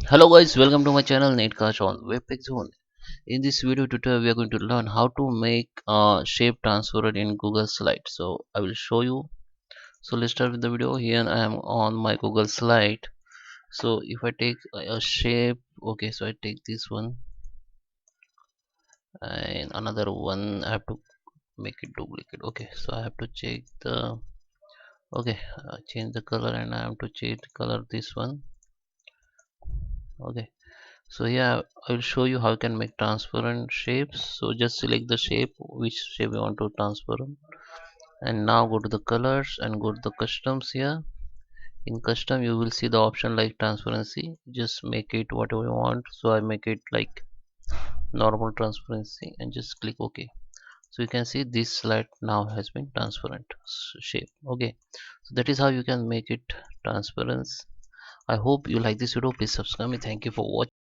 Hello guys, welcome to my channel Netcast on Webpack Zone. In this video tutorial, we are going to learn how to make shape transfer in Google Slide. So I will show you. So let's start with the video. Here I am on my Google Slide. So if I take a shape, okay, so I take this one and another one. I have to make it duplicate. Okay, so I have to check the change the color, and I have to change the color this one. Okay, so yeah, I will show you how you can make transparent shapes. So just select the shape, which shape you want to transfer, and now go to the colors and go to the customs. Here in custom you will see the option like transparency. Just make it whatever you want. So I make it like normal transparency and just click OK. So you can see this slide now has been transparent shape. Okay, so that is how you can make it transparent. I hope you like this video. Please subscribe me. Thank you for watching.